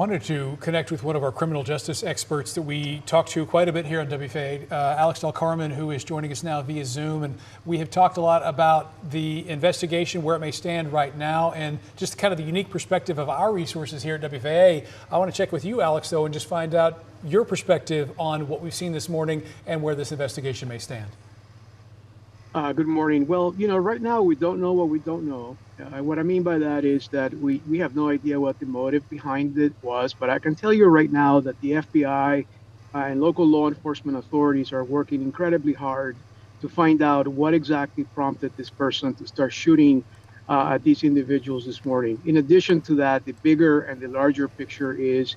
Wanted to connect with one of our criminal justice experts that we talk to quite a bit here on WFA, Alex Del Carmen, who is joining us now via Zoom. And we have talked a lot about the investigation, where it may stand right now, and just kind of the unique perspective of our resources here at WFA. I want to check with you, Alex, though, and just find out your perspective on what we've seen this morning and where this investigation may stand. Good morning. Well, right now we don't know what we don't know. What I mean by that is that we have no idea what the motive behind it was, but I can tell you right now that the FBI and local law enforcement authorities are working incredibly hard to find out what exactly prompted this person to start shooting at these individuals this morning. In addition to that, the bigger and the larger picture is,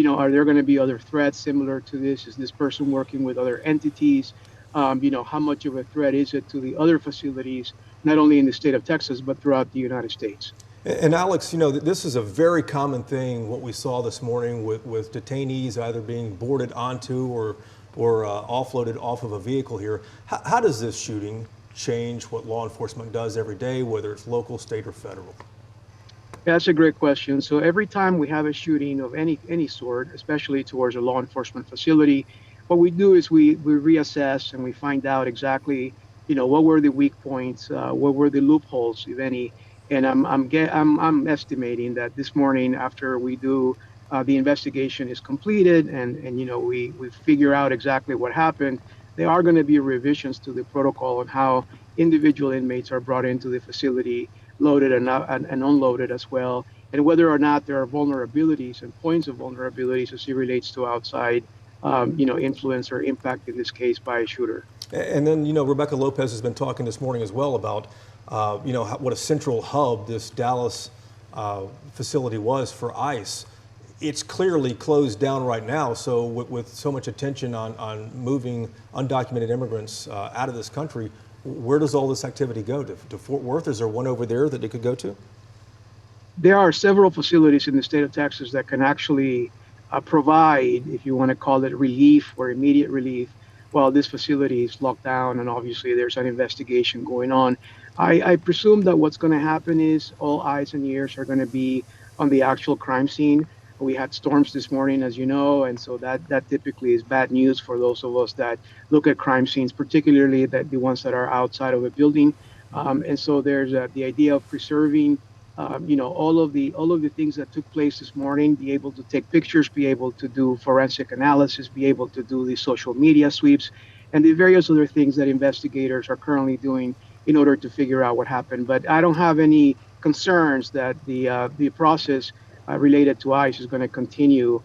are there going to be other threats similar to this? Is this person working with other entities? How much of a threat is it to the other facilities, not only in the state of Texas, but throughout the United States? And Alex, this is a very common thing, what we saw this morning with detainees either being boarded onto or offloaded off of a vehicle here. How does this shooting change what law enforcement does every day, whether it's local, state, or federal? That's a great question. So every time we have a shooting of any sort, especially towards a law enforcement facility, what we do is we reassess and we find out exactly, what were the weak points, what were the loopholes, if any. And I'm estimating that this morning, after we do the investigation is completed and we figure out exactly what happened, there are going to be revisions to the protocol on how individual inmates are brought into the facility, loaded and unloaded as well, and whether or not there are vulnerabilities and points of vulnerabilities as it relates to outside influence or impact, in this case, by a shooter. And then, Rebecca Lopez has been talking this morning as well about, what a central hub this Dallas facility was for ICE. It's clearly closed down right now. So with so much attention on moving undocumented immigrants out of this country, where does all this activity go to? To Fort Worth? Is there one over there that they could go to? There are several facilities in the state of Texas that can actually provide, if you want to call it, relief or immediate relief while this facility is locked down and obviously there's an investigation going on. I presume that what's going to happen is all eyes and ears are going to be on the actual crime scene. We had storms this morning, as you know, and so that typically is bad news for those of us that look at crime scenes, particularly the ones that are outside of a building. And so there's the idea of preserving all of the things that took place this morning, be able to take pictures, be able to do forensic analysis, be able to do the social media sweeps, and the various other things that investigators are currently doing in order to figure out what happened. But I don't have any concerns that the process related to ICE is going to continue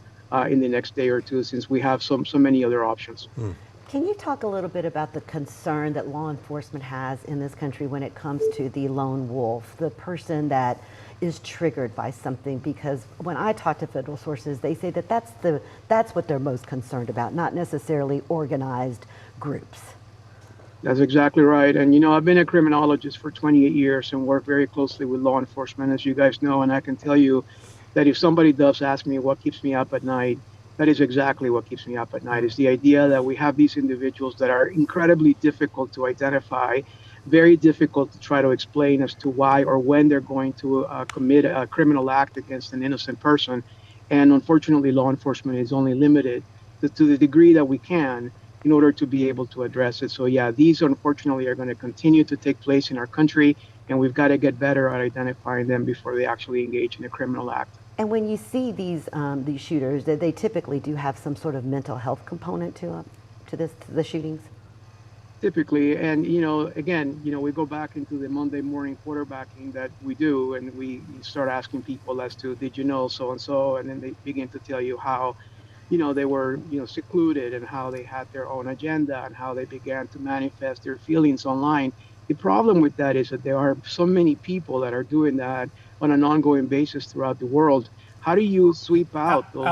in the next day or two, since we have so many other options. Can you talk a little bit about the concern that law enforcement has in this country when it comes to the lone wolf, the person that is triggered by something? Because when I talk to federal sources, they say that that's what they're most concerned about, not necessarily organized groups. That's exactly right. And, I've been a criminologist for 28 years and work very closely with law enforcement, as you guys know, and I can tell you that if somebody does ask me what keeps me up at night, that is exactly what keeps me up at night, is the idea that we have these individuals that are incredibly difficult to identify, very difficult to try to explain as to why or when they're going to commit a criminal act against an innocent person. And unfortunately, law enforcement is only limited to the degree that we can in order to be able to address it. So yeah, these unfortunately are going to continue to take place in our country, and we've got to get better at identifying them before they actually engage in a criminal act. And when you see these shooters, they typically do have some sort of mental health component to the shootings. Typically, and again, we go back into the Monday morning quarterbacking that we do, and we start asking people as to, did you know so and so, and then they begin to tell you how, they were secluded and how they had their own agenda and how they began to manifest their feelings online. The problem with that is that there are so many people that are doing that on an ongoing basis throughout the world. How do you sweep out those?